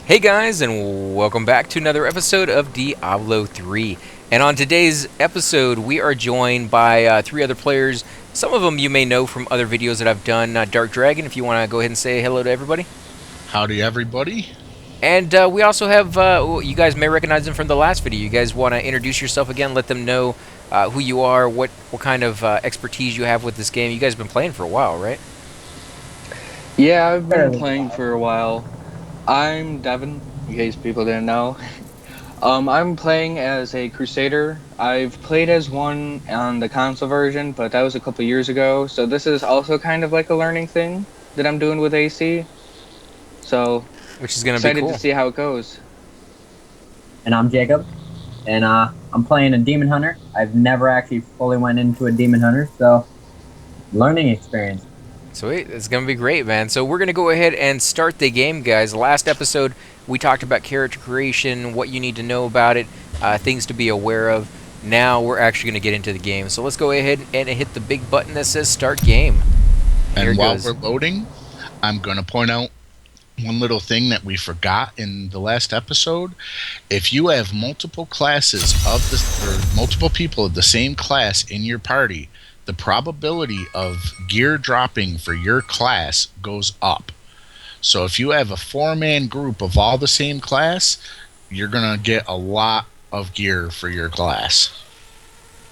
Hey guys, and welcome back to another episode of Diablo 3. And on today's episode, we are joined by three other players. Some of them you may know from other videos that I've done. Dark Dragon, if you want to go ahead and say hello to everybody. Howdy, everybody. And we also have, you guys may recognize them from the last video. You guys want to introduce yourself again, let them know who you are, what kind of expertise you have with this game. You guys have been playing for a while, right? Yeah, I've been Fairly playing wide. for a while. I'm Devin, in case people didn't know. I'm playing as a Crusader. I've played as one on the console version, but that was a couple years ago. So this is also kind of like a learning thing that I'm doing with AC. So Which is going to be excited to cool. see how it goes. And I'm Jacob, and I'm playing a demon hunter. I've never actually fully went into a demon hunter, so learning experience. Sweet. It's going to be great, man. So we're going to go ahead and start the game, guys. Last episode, we talked about character creation, what you need to know about it, things to be aware of. Now we're actually going to get into the game. So let's go ahead and hit the big button that says start game. Here And it while goes. we're loading, I'm going to point out one little thing that we forgot in the last episode. If you have multiple classes of the or multiple people of the same class in your party, the probability of gear dropping for your class goes up. So if you have a 4-man group of all the same class, you're going to get a lot of gear for your class.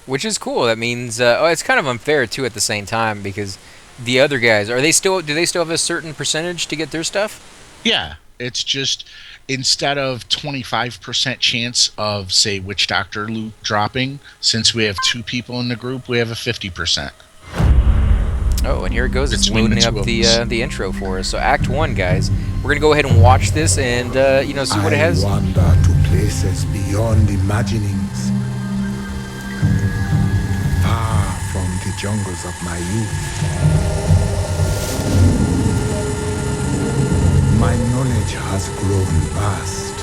Which is cool. That means it's kind of unfair too at the same time because the other guys do they still have a certain percentage to get their stuff? Yeah, it's just instead of 25% chance of, say, Witch Doctor loot dropping, since we have two people in the group, we have a 50%. Oh, and here it goes. It's Between the loading up two of the us. the intro for us. So Act 1, guys. We're going to go ahead and watch this and see what it has. I wander to places beyond imaginings, far from the jungles of my youth. My knowledge has grown vast.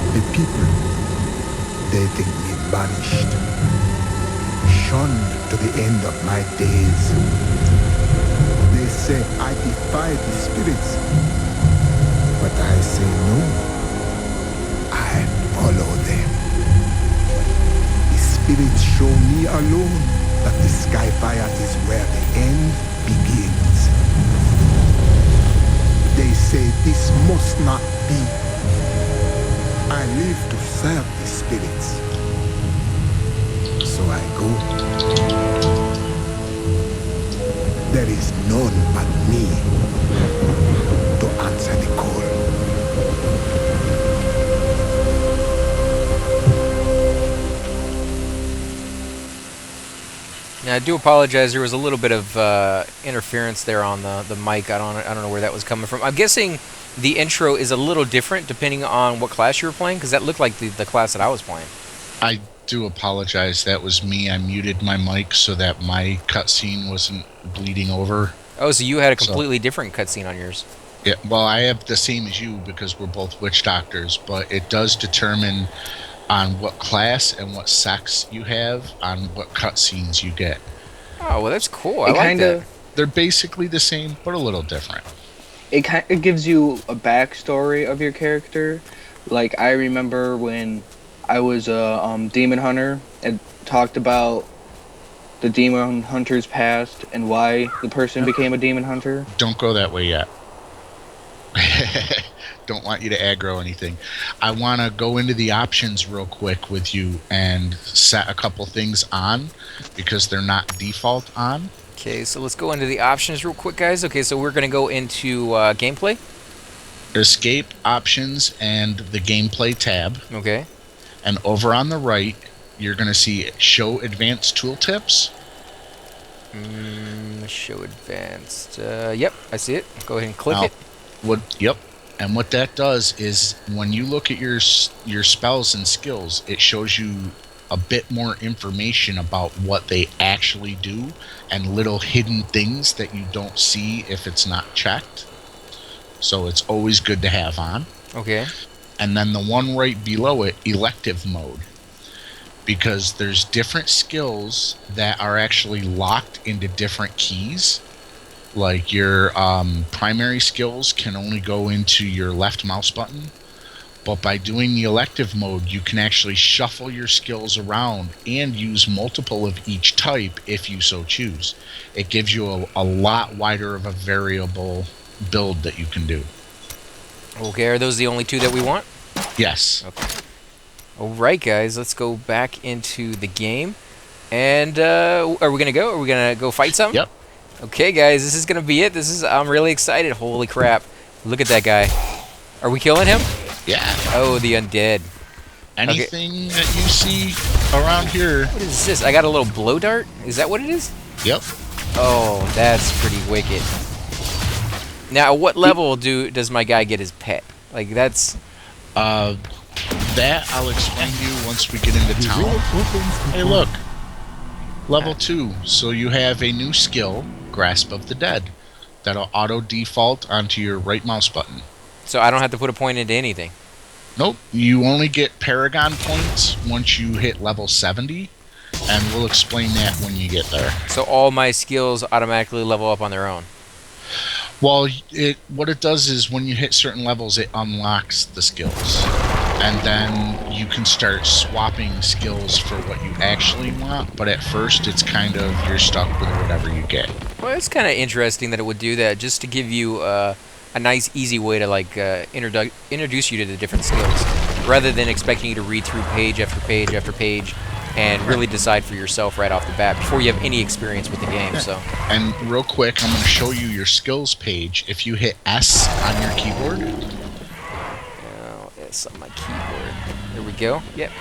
The people, they think me banished, shunned to the end of my days. They say I defy the spirits, but I say no. I follow them. The spirits show me alone that the sky fire is where the end begins. They say this must not be. I live to serve the spirits. So I go. There is none but me to answer the call. Now, I do apologize. There was a little bit of interference there on the mic. I don't know where that was coming from. I'm guessing the intro is a little different depending on what class you were playing because that looked like the class that I was playing. I do apologize. That was me. I muted my mic so that my cutscene wasn't bleeding over. Oh, so you had a So- completely different cutscene on yours. Yeah, well, I have the same as you because we're both witch doctors, but it does determine on what class and what sex you have on what cutscenes you get. Oh, well, that's cool. I It like kind that. of They're basically the same, but a little different. it gives you a backstory of your character. Like I remember when I was a demon hunter, it talked about the demon hunter's past and why the person became a demon hunter. Don't go that way yet. Don't want you to aggro anything. I want to go into the options real quick with you and set a couple things on because they're not default on. Okay, so let's go into the options real quick, guys. Okay, so we're going to go into gameplay. Escape options and the gameplay tab. Okay. And over on the right, you're going to see show advanced tooltips. Show advanced. Yep, I see it. Go ahead and click Now, it. Yep. And what that does is when you look at your spells and skills, it shows you a bit more information about what they actually do and little hidden things that you don't see if it's not checked. So it's always good to have on. Okay. And then the one right below it, elective mode. Because there's different skills that are actually locked into different keys. Like your primary skills can only go into your left mouse button, but by doing the elective mode, you can actually shuffle your skills around and use multiple of each type if you so choose. It gives you a lot wider of a variable build that you can do. Okay, are those the only two that we want? Yes. Okay. Alright, guys, let's go back into the game. And are we gonna go? Are we gonna go fight some? Yep. Okay, guys, this is gonna be it. I'm really excited. Holy crap! Look at that guy. Are we killing him? Yeah. Oh, the undead. Anything that you see around here. What is this? I got a little blow dart. Is that what it is? Yep. Oh, that's pretty wicked. Now, what level does my guy get his pet? Like that's. That I'll explain to you once we get into town. Hey, look. Level 2. So you have a new skill, Grasp of the Dead. That'll auto default onto your right mouse button. So I don't have to put a point into anything. Nope. You only get Paragon points once you hit level 70, and we'll explain that when you get there. So all my skills automatically level up on their own. Well, what it does is when you hit certain levels, it unlocks the skills. And then you can start swapping skills for what you actually want, but at first it's kind of, you're stuck with whatever you get. Well, it's kind of interesting that it would do that, just to give you a nice, easy way to like introduce you to the different skills, rather than expecting you to read through page after page after page and really decide for yourself right off the bat before you have any experience with the game. So. And real quick, I'm going to show you your skills page. If you hit S on your keyboard. S on my keyboard. There we go. Yep.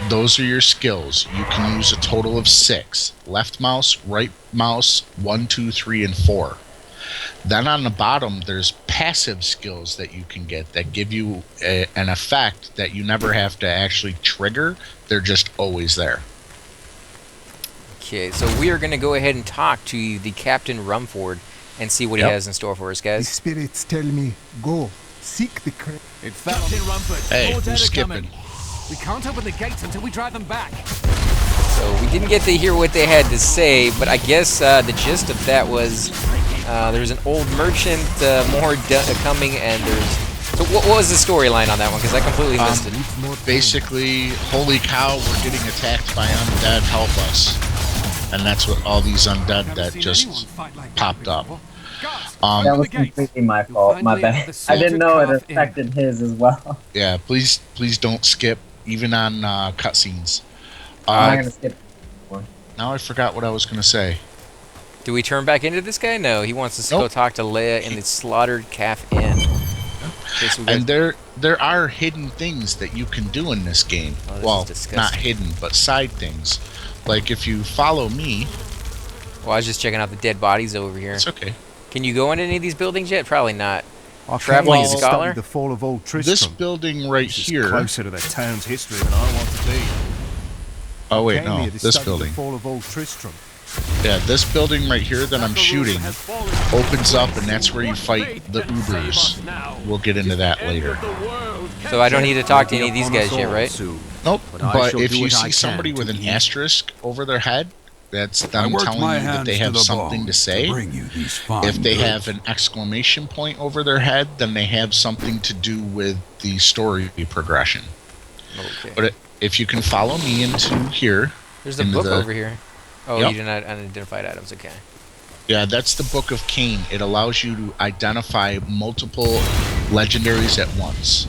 Those are your skills. You can use a total of 6. Left mouse, right mouse, 1, 2, 3, and 4. Then on the bottom, there's passive skills that you can get that give you an effect that you never have to actually trigger. They're just always there. Okay, so we are going to go ahead and talk to the Captain Rumford and see what he has in store for us, The guys. spirits tell me, go, seek the It fell on Captain Rumford. Hey, More dead who's are skipping? coming. We can't open the gates until we drive them back. So we didn't get to hear what they had to say, but I guess the gist of that was there's an old merchant, more coming, and there's... So what was the storyline on that one? Because I completely missed it. Basically, holy cow, we're getting attacked by undead, help us. And that's what all these undead that just popped up. That was completely my fault. My bad. I didn't know it affected his as well. Yeah, please don't skip, even on cutscenes. I'm not gonna skip one. Now I forgot what I was going to say. Do we turn back into this guy? No, he wants us to go Nope. talk to Leia in the Slaughtered Calf Inn. Okay, so we And got- there are hidden things that you can do in this game. Oh, this Well, is disgusting. not hidden, but side things. Like if you follow me, Well, I was just checking out the dead bodies over here. it's okay. Can you go into any of these buildings yet? Probably not. I Traveling came to scholar? study the fall of old This Tristram. building right This is here. closer to the town's history than I want to be. Oh wait, Came no, here to this study building. The fall of old Tristram. Yeah, this building right here that I'm shooting opens up, and that's where you fight the Ubers. We'll get into that later. So I don't need to talk to any of these guys yet, right? Nope. But I But shall if do you what I see can somebody to with an keep- asterisk over their head, that's I them worked telling my you that hands they to have the something bone to say. bring you these fine If they goods. have an exclamation point over their head, then they have something to do with the story progression. Okay. But if you can follow me into here, There's a into book the- over here. Oh, Yep. you did not unidentified items. Okay. yeah, that's the Book of Cain. It allows you to identify multiple legendaries at once.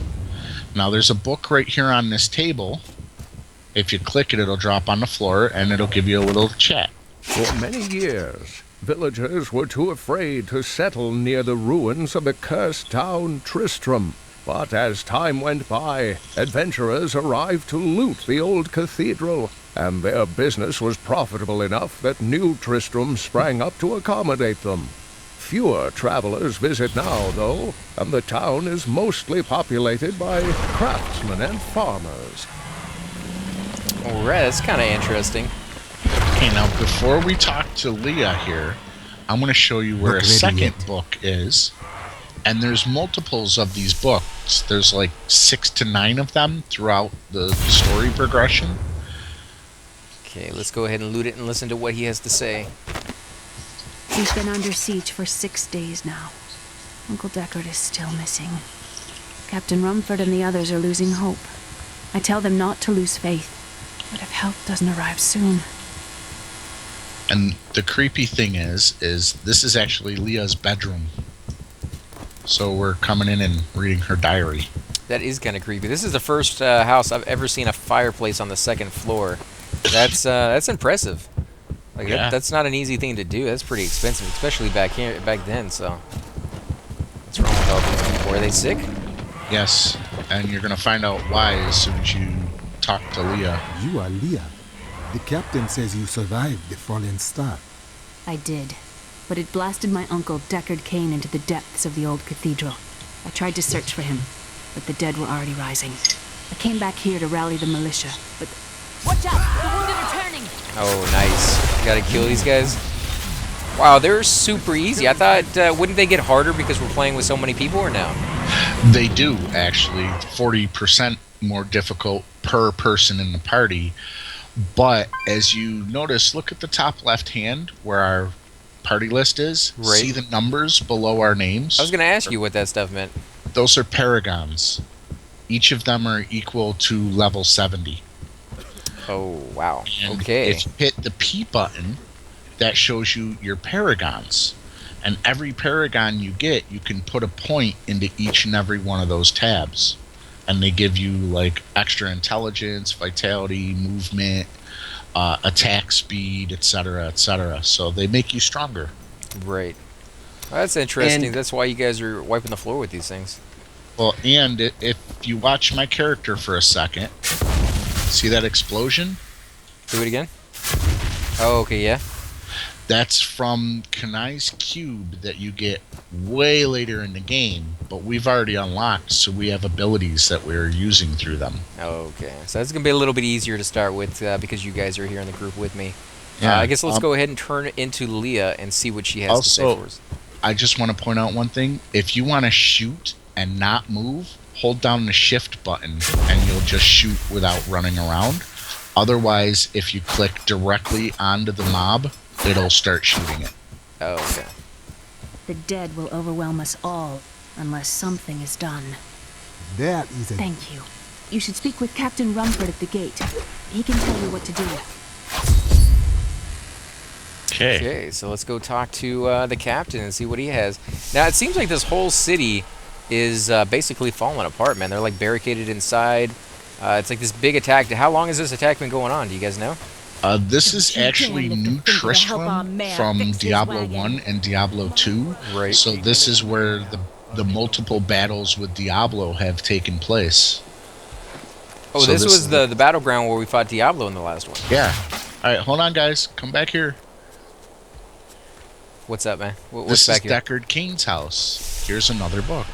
Now, there's a book right here on this table. If you click it, it'll drop on the floor, and it'll give you a little chat. For many years, villagers were too afraid to settle near the ruins of the cursed town Tristram. But as time went by, adventurers arrived to loot the old cathedral, and their business was profitable enough that new Tristram sprang up to accommodate them. Fewer travelers visit now, though, and the town is mostly populated by craftsmen and farmers. Alright, that's kind of interesting. Okay, now before we talk to Leah here, I'm going to show you where Look a ready second yet. book is. And there's multiples of these books. There's like 6 to 9 of them throughout the story progression. Okay, let's go ahead and loot it and listen to what he has to say. We've been under siege for 6 days now. Uncle Deckard is still missing. Captain Rumford and the others are losing hope. I tell them not to lose faith, but if help doesn't arrive soon... And the creepy thing is this is actually Leah's bedroom. So we're coming in and reading her diary. That is kind of creepy. This is the first house I've ever seen a fireplace on the second floor. That's impressive. Like Yeah. that's not an easy thing to do. That's pretty expensive, especially back then. So what's wrong with all these people? Are they sick? Yes, and you're going to find out why as soon as you talk to Leah. You are Leah. The captain says you survived the fallen star. I did, but it blasted my uncle Deckard Cain into the depths of the old cathedral. I tried to search for him, but the dead were already rising. I came back here to rally the militia, but... Watch out! The wounded are turning! Oh, nice. Gotta kill these guys. Wow, they're super easy. I thought, wouldn't they get harder because we're playing with so many people, or no? They do, actually. 40% more difficult per person in the party. But as you notice, look at the top left hand where our party list is. Right. See the numbers below our names? I was gonna ask you what that stuff meant. Those are paragons. Each of them are equal to level 70. Oh, wow. And Okay. if you hit the P button, that shows you your paragons. And every paragon you get, you can put a point into each and every one of those tabs. And they give you like extra intelligence, vitality, movement, attack speed, etc., etc. So they make you stronger. Right. Well, that's interesting. And- That's why you guys are wiping the floor with these things. Well, and if you watch my character for a second, see that explosion? Do it again. Oh, okay, yeah. That's from CAIN'S cube that you get way later in the game, but we've already unlocked, so we have abilities that we're using through them. Okay, so that's gonna be a little bit easier to start with because you guys are here in the group with me. Yeah, I guess let's go ahead and turn it into Leah and see what she has to say also, for us. I just want to point out one thing. If you want to shoot and not move, hold down the shift button and you'll just shoot without running around. Otherwise, if you click directly onto the mob, it'll start shooting it. Oh, okay. The dead will overwhelm us all, unless something is done. That is a... Thank you. You should speak with Captain Rumford at the gate. He can tell you what to do. Okay, so let's go talk to the captain and see what he has. Now, it seems like this whole city is basically falling apart, man. They're like barricaded inside. It's like this big attack. How long has this attack been going on? Do you guys know? This is actually New Tristram from Diablo 1 and Diablo 2. Right. So this is where the multiple battles with Diablo have taken place. Oh, So this this was is the battleground where we fought Diablo in the last one. Yeah. Alright, hold on, guys. Come back here. What's up, man? What's This is back here? Deckard Cain's house. Here's another book.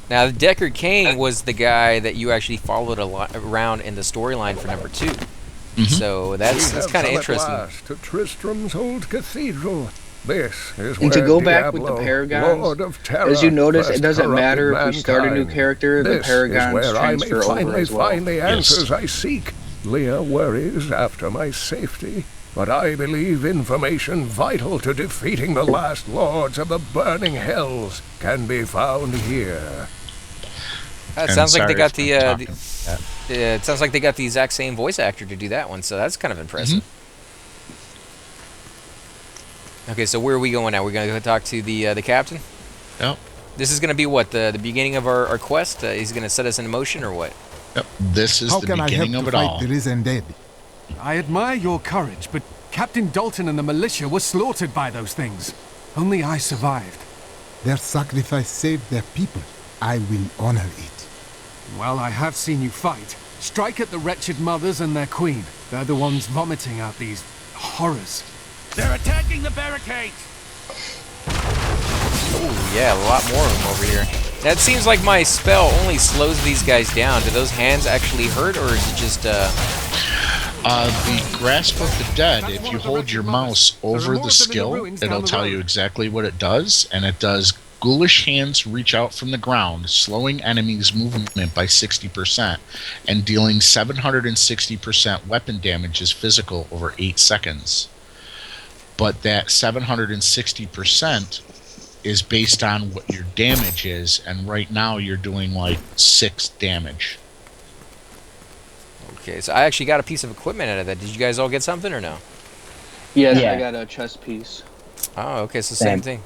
Now, Deckard Cain was the guy that you actually followed around in the storyline for number 2. So that's We have kind of come at interesting. last to Tristram's old cathedral. This is And where to go back with the Diablo, paragons, Lord of Terror, as you notice, it first doesn't matter if corrupted we start a new mankind. character, the This paragons is where I may transfer over finally as well. find the answers I seek. Leah worries after my safety, but I believe information vital to defeating the last lords of the burning hells can be found here. It And sounds like they sorry got if the, I'm the talking. Yeah. it sounds like they got the exact same voice actor to do that one. So that's kind of impressive. Okay, so where are we going now? We're gonna go talk to the captain. Yep. This is gonna be what the beginning of our quest. He's gonna set us in motion or what? Yep. This is How the can I beginning help of to it fight all. the risen dead? I admire your courage, but Captain Dalton and the militia were slaughtered by those things. Only I survived. Their sacrifice saved their people. I will honor it. Well, I have seen you fight. Strike at the wretched mothers and their queen. They're the ones vomiting out these horrors. They're attacking the barricades! Oh yeah, a lot more of them over here. That seems like my spell only slows these guys down. Do those hands actually hurt, or is it just The Grasp of the Dead, if you hold your mouse over the skill, it'll tell you exactly what it does, and it does ghoulish hands reach out from the ground, slowing enemies' movement by 60%, and dealing 760% weapon damage as physical over 8 seconds. but that 760% is based on what your damage is, and right now you're doing like 6 damage. Okay, so I actually got a piece of equipment out of that. Did you guys all get something or no? Yeah, Yeah. I got a chest piece. Oh, okay, so same Same. thing.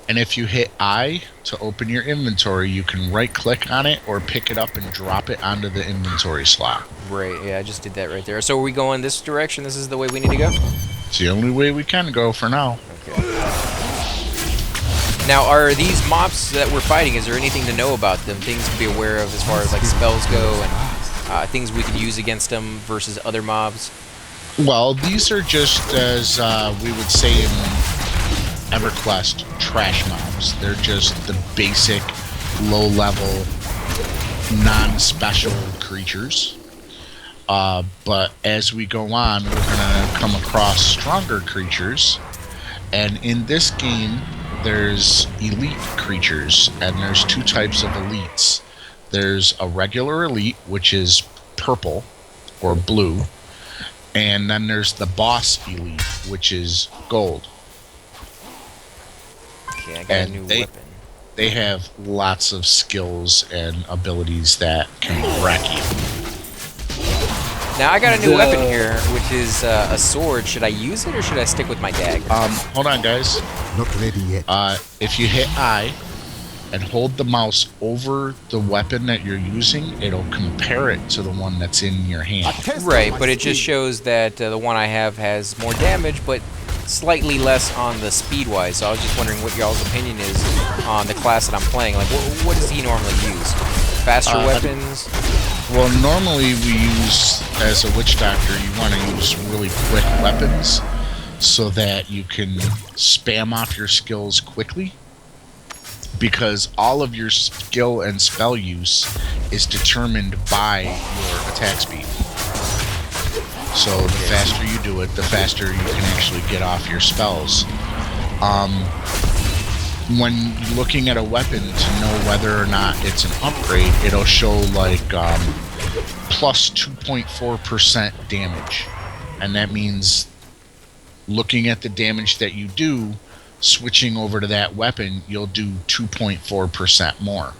And if you hit I to open your inventory, you can right click on it or pick it up and drop it onto the inventory slot. Right, yeah, I just did that right there. So are we going this direction? This is the way we need to go? It's the only way we can go for now. Okay. Now, are these mobs that we're fighting, is there anything to know about them? Things to be aware of as far as like spells go and things we could use against them versus other mobs? Well, these are just, as we would say in EverQuest, trash mobs. They're just the basic, low-level, non-special creatures. But as we go on, we're going to come across stronger creatures. And in this game, there's elite creatures, and there's 2 types of elites. There's a regular elite, which is purple or blue, and then there's the boss elite, which is gold. Okay, I got a new weapon. They have lots of skills and abilities that can wreck you. Now, I got a new weapon here, which is a sword. Should I use it or should I stick with my dagger? Hold on, guys. Not ready yet. If you hit I and hold the mouse over the weapon that you're using, it'll compare it to the one that's in your hand. Right, but it just shows that the one I have has more damage, but slightly less on the speed-wise. So I was just wondering what y'all's opinion is on the class that I'm playing. Like, what does he normally use? Faster weapons? Well, normally we use, as a witch doctor, you want to use really quick weapons so that you can spam off your skills quickly, because all of your skill and spell use is determined by your attack speed. So the faster you do it, the faster you can actually get off your spells. When looking at a weapon to know whether or not it's an upgrade, it'll show like plus 2.4% damage. And that means looking at the damage that you do, switching over to that weapon, you'll do 2.4% more.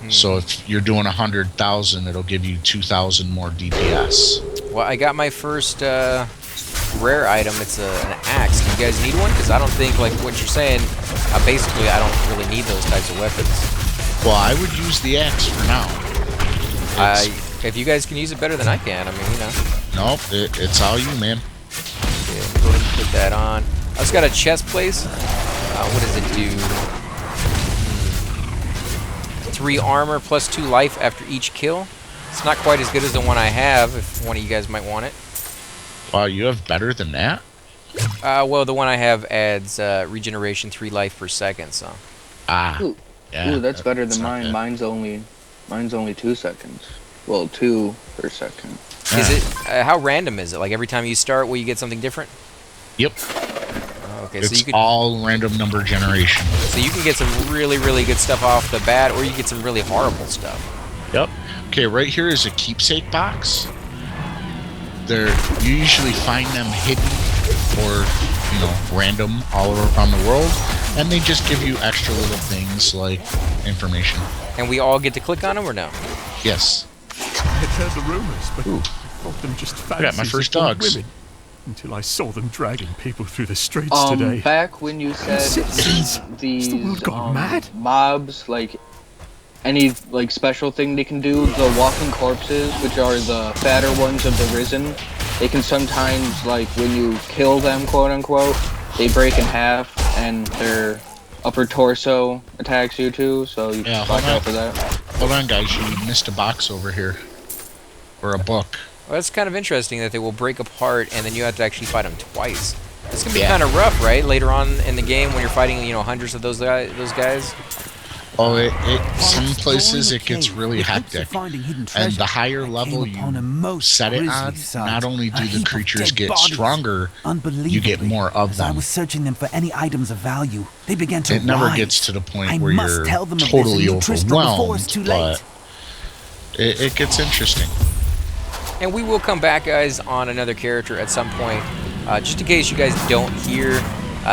So if you're doing 100,000, it'll give you 2,000 more DPS. Well, I got my first rare item. It's an axe. Do you guys need one? Because I don't think, like what you're saying, basically I don't really need those types of weapons. Well, I would use the axe for now. If you guys can use it better than I can, I mean, you know. Nope, it's all you, man. Okay, go ahead and put that on. I just got a chest place. What does it do? 3 armor plus 2 life after each kill. It's not quite as good as the one I have, if one of you guys might want it. Wow, you have better than that? Well, the one I have adds regeneration 3 life per second, so. Ooh, Yeah, ooh, that's better than not mine. bad. Mine's only 2 seconds. Well, 2 per second. Is it? How random is it? Like every time you start, will you get something different? Yep. Okay, It's so you could. all random number generation. So you can get some really, really good stuff off the bat, or you get some really horrible stuff. Yep. Okay, right here is a keepsake box. You usually find them hidden or, random all around the world, and they just give you extra little things like information. And we all get to click on them, or no? Yes. I had heard the rumors, but Ooh. I thought them just I got my fancies first of old dogs. women, until I saw them dragging people through the streets today. Back when you said Citizens, these has the world gone mad? mobs, like any like special thing they can do, the walking corpses, which are the fatter ones of the risen, they can sometimes, like when you kill them, quote unquote, they break in half and their upper torso attacks you too, so you Yeah, watch hold on. out for that. Hold on, guys. You missed a box over here. Or a book. Well, that's kind of interesting that they will break apart, and then you have to actually fight them twice. It's gonna be Yeah. kind of rough, right? Later on in the game, when you're fighting, hundreds of those guys. Oh, some places it gets really hectic. And the higher level you set it on, not only do the creatures get stronger, you get more of As I them. was searching them for any items of value, they began to It never rise. gets to the point I where must you're tell them of this totally in New Tristram before it's overwhelmed, too late. but it gets interesting. And we will come back, guys, on another character at some point. just in case you guys don't hear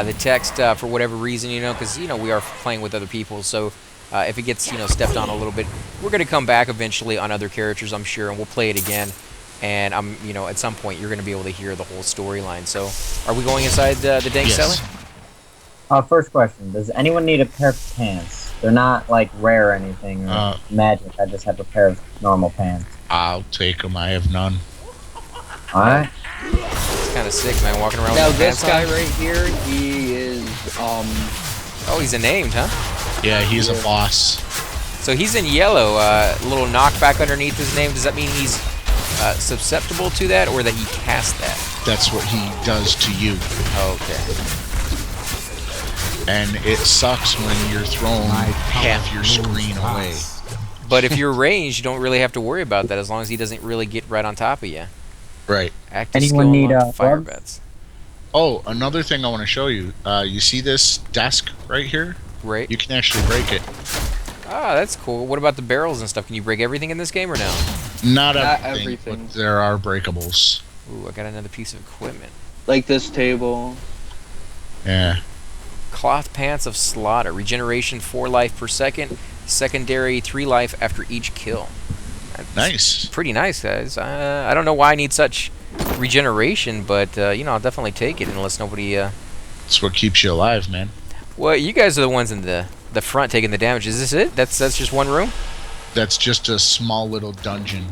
the text for whatever reason, you know, because, you know, we are playing with other people, so if it gets, you know, stepped on a little bit, we're going to come back eventually on other characters, I'm sure, and we'll play it again, and you know, at some point you're going to be able to hear the whole storyline. So, are we going inside the dank cellar? First question, does anyone need a pair of pants? They're not, like, rare or anything, or magic, I just have a pair of normal pants. I'll take them, I have none. Alright. It's kind of sick, man, walking around Now with this guy pants on. right here, he is Oh, he's a named, huh? Yeah, he's a boss. So he's in yellow, little knockback underneath his name. Does that mean he's susceptible to that, or that he casts that? That's what he does to you. Okay. And it sucks when you're throwing half your screen away. But if you're ranged, you don't really have to worry about that as long as he doesn't really get right on top of you. Right. Active Anyone skill need unlocked, fire gloves? bets. Oh, another thing I want to show you. You see this desk right here? Right. You can actually break it. Ah, that's cool. What about the barrels and stuff? Can you break everything in this game or no? Not Not everything, everything. but there are breakables. Ooh, I got another piece of equipment. like this table. Yeah. Cloth pants of slaughter. Regeneration 4 life per second. Secondary 3 life after each kill. That's Nice. pretty nice, guys. I don't know why I need such regeneration, but you know, I'll definitely take it unless nobody. That's what keeps you alive, man. Well, you guys are the ones in the front taking the damage. Is this it? That's just one room? That's just a small little dungeon.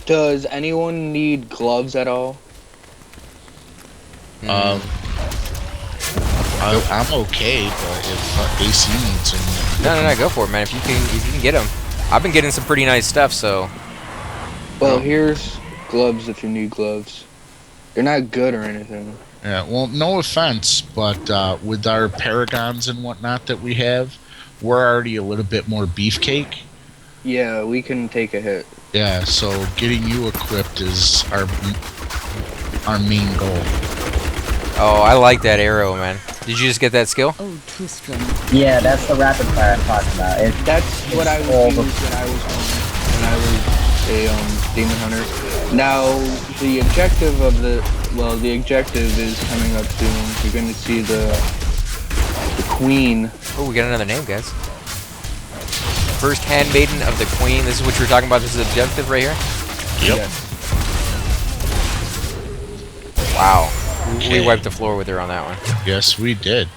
Does anyone need gloves at all? I'm okay, but if AC needs them, No, go for it, man. If you can get them. I've been getting some pretty nice stuff, so. Well, here's gloves if you need gloves. They're not good or anything. Yeah, well, no offense, but with our paragons and whatnot that we have, we're already a little bit more beefcake. Yeah, we can take a hit. Yeah, so getting you equipped is our main goal. Oh, I like that arrow, man. Did you just get that skill? Oh, TRISTRAM. Yeah, that's the rapid fire I'm talking about. That's what I was used when I was a demon hunter. Now the objective of the objective is coming up soon. You're gonna see the queen. Oh, we got another name, guys. First handmaiden of the queen. This is what you're talking about. This is objective right here. Yep. Yes. Wow. Okay. We wiped the floor with her on that one. Yes, we did.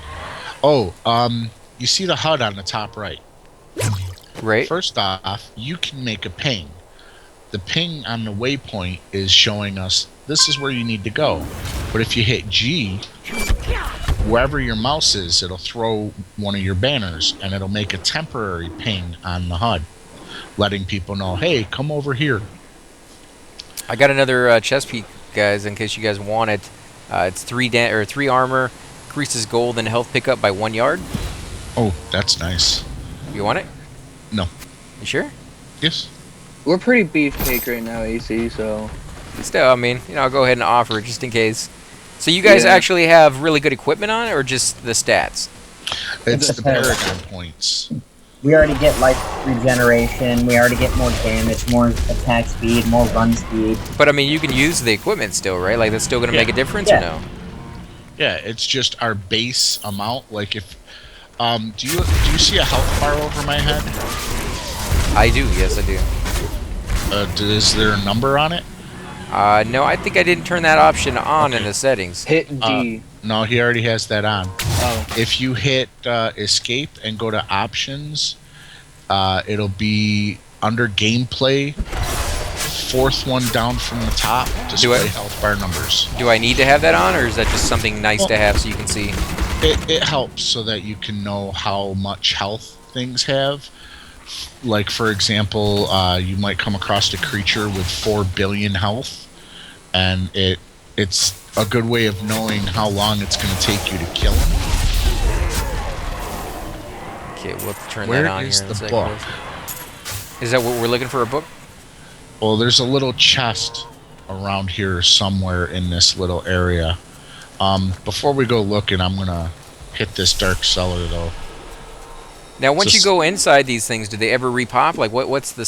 Oh, you see the HUD on the top right? Right. First off, you can make a ping. The ping on the waypoint is showing us this is where you need to go. But if you hit G, wherever your mouse is, it'll throw one of your banners, and it'll make a temporary ping on the HUD, letting people know, hey, come over here. I got another chest piece, guys, in case you guys want it. It's 3 armor, increases gold and health pickup by 1 yard. Oh, that's nice. You want it? No. You sure? Yes. We're pretty beefcake right now, AC. So Still, I mean, you know, I'll go ahead and offer it just in case. So you guys actually have really good equipment on it, or just the stats? It's the Paragon points. We already get life regeneration, we already get more damage, more attack speed, more run speed. But I mean, you can use the equipment still, right? Like that's still gonna make a difference, or no? Yeah, it's just our base amount. Like if, do you see a health bar over my head? I do, yes, I do. Is there a number on it? No, I think I didn't turn that option on in the settings. hit D. No, he already has that on. Oh, If you hit escape and go to options, it'll be under gameplay, 4th one down from the top, display health bar numbers. Do I need to have that on, or is that just something nice to have so you can see? It helps so that you can know how much health things have. Like, for example, you might come across a creature with 4 billion health, and it's a good way of knowing how long it's going to take you to kill him. Okay, we'll turn Where that on is here in a the second. book? Is that what we're looking for, a book? Well, there's a little chest around here somewhere in this little area. Before we go looking, I'm going to hit this dark cellar, though. Now, once you go inside these things, do they ever repop? Like, what's the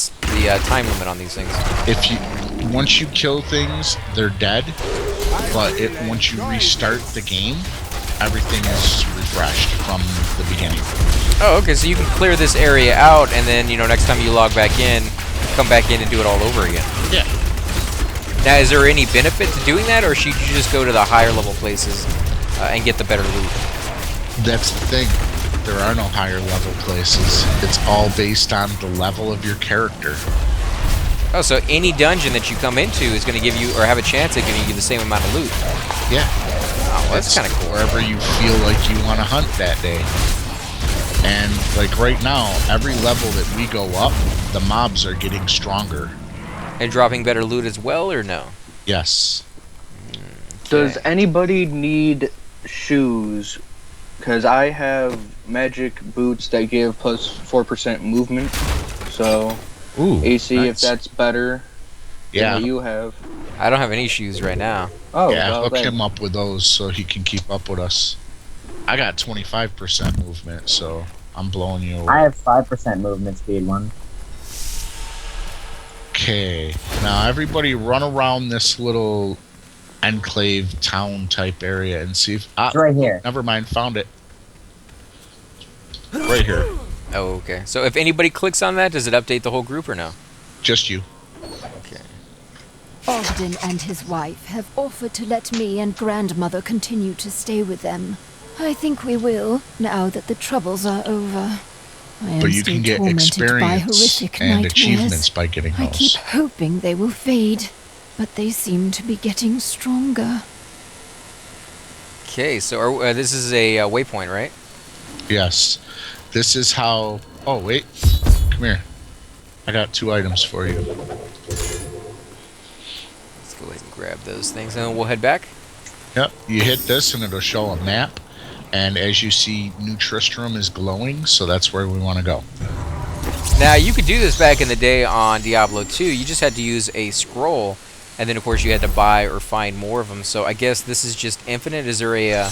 time limit on these things? Once you kill things, they're dead. but once you restart the game, everything is refreshed from the beginning. Oh, okay, so you can clear this area out, and then, next time you log back in, come back in and do it all over again. Yeah. Now, is there any benefit to doing that, or should you just go to the higher level places and get the better loot? That's the thing. There are no higher level places. It's all based on the level of your character. Oh, so any dungeon that you come into is going to give you, or have a chance at giving you the same amount of loot. Yeah. Oh, well, that's kind of cool. Wherever you feel like you want to hunt that day. And like right now, every level that we go up, the mobs are getting stronger. And dropping better loot as well, or no? Yes. Does anybody need shoes? Because I have magic boots that give plus 4% movement. So, Ooh, AC, nice. if that's better than what you have. I don't have any shoes right now. Oh, yeah, well, hook then. him up with those so he can keep up with us. I got 25% movement, so I'm blowing you away. I have 5% movement speed one. Okay, now everybody run around this little enclave town type area and see if... It's right here. Never mind, found it. Right here. Oh, okay. So if anybody clicks on that, does it update the whole group or no? Just you. Okay. Ogden and his wife have offered to let me and grandmother continue to stay with them. I think we will, now that the troubles are over. I am But you still can get tormented by experience horrific and nightmares. achievements by getting I those. keep hoping they will fade, but they seem to be getting stronger. Okay, so this is a waypoint, right? Yes. This is how... Oh, wait. Come here. I got 2 items for you. Let's go ahead and grab those things, and then we'll head back. Yep. You hit this, and it'll show a map. And as you see, New Tristram is glowing, so that's where we want to go. Now, you could do this back in the day on Diablo 2. You just had to use a scroll, and then, of course, you had to buy or find more of them. So I guess this is just infinite. Is there a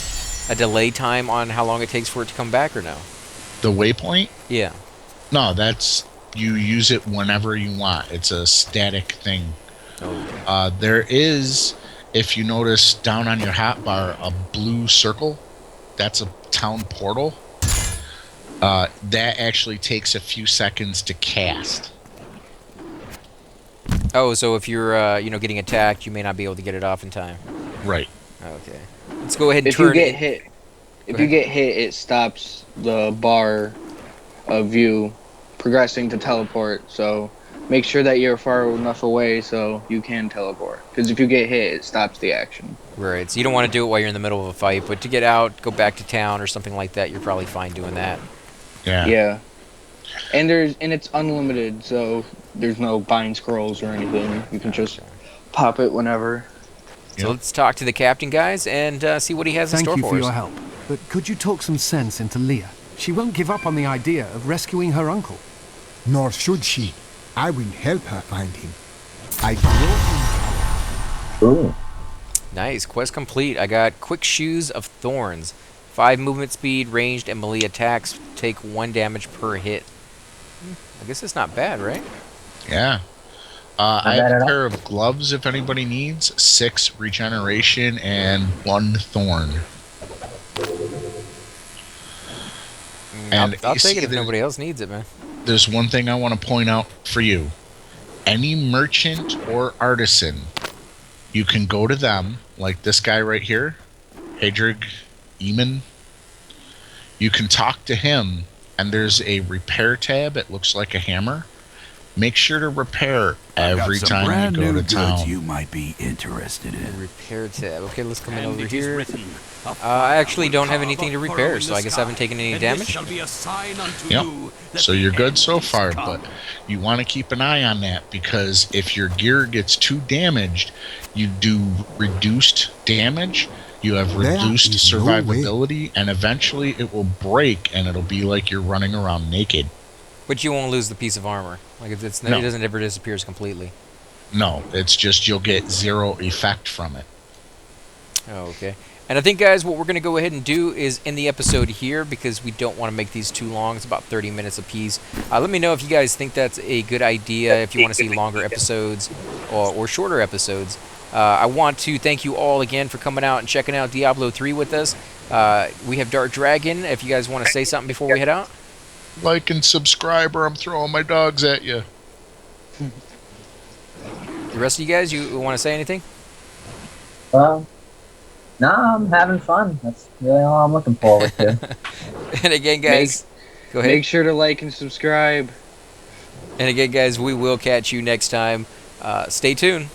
delay time on how long it takes for it to come back, or no? The waypoint? Yeah. No, that's... You use it whenever you want. It's a static thing. Oh. There is, if you notice down on your hotbar, a blue circle. That's a town portal. That actually takes a few seconds to cast. Oh, so if you're, getting attacked, you may not be able to get it off in time. Right. Okay. Let's go ahead and If turn you get it. hit, if you get hit, it stops the bar of view progressing to teleport. So make sure that you're far enough away so you can teleport. Because if you get hit, it stops the action. Right, so you don't want to do it while you're in the middle of a fight, but to get out, go back to town or something like that, you're probably fine doing that. Yeah. Yeah. And it's unlimited, so there's no buying scrolls or anything. You can just pop it whenever. So let's talk to the captain, guys, and see what he has in Thank store you for for us. your help. But could you talk some sense into Leah? She won't give up on the idea of rescuing her uncle. Nor should she. I will help her find him. I grow in Ooh. Nice, quest complete. I got Quick Shoes of Thorns. 5 movement speed, ranged, and melee attacks take 1 damage per hit. I guess it's not bad, right? Yeah. I bad have at a all. pair of gloves if anybody needs. 6 regeneration and 1 thorn. And I'll you take see it if there- nobody else needs it, man. There's one thing I want to point out for you. Any merchant or artisan, you can go to them, like this guy right here, Hadrig Eamon. You can talk to him, and there's a repair tab. It looks like a hammer. Make sure to repair every Got some time brand you go new to goods town. you might be interested in. Repair tab. Okay, let's come in over here. I actually don't have anything to repair, so I guess I haven't taken any damage. Yep. So you're good so far, but you want to keep an eye on that, because if your gear gets too damaged, you do reduced damage, you have There reduced is no way. survivability, and eventually it will break and it'll be like you're running around naked. But you won't lose the piece of armor. Like, it No. doesn't ever disappears completely. No, it's just you'll get 0 effect from it. Oh, okay. And I think, guys, what we're going to go ahead and do is end the episode here, because we don't want to make these too long. It's about 30 minutes apiece. Let me know if you guys think that's a good idea, if you want to see longer episodes or shorter episodes. I want to thank you all again for coming out and checking out Diablo 3 with us. We have Dark Dragon. If you guys want to say something before we head out. Like and subscribe, or I'm throwing my dogs at you. The rest of you guys, you want to say anything? Well, nah, I'm having fun. That's really all I'm looking forward to. And again, guys, go ahead. Make sure to like and subscribe. And again, guys, we will catch you next time. Stay tuned.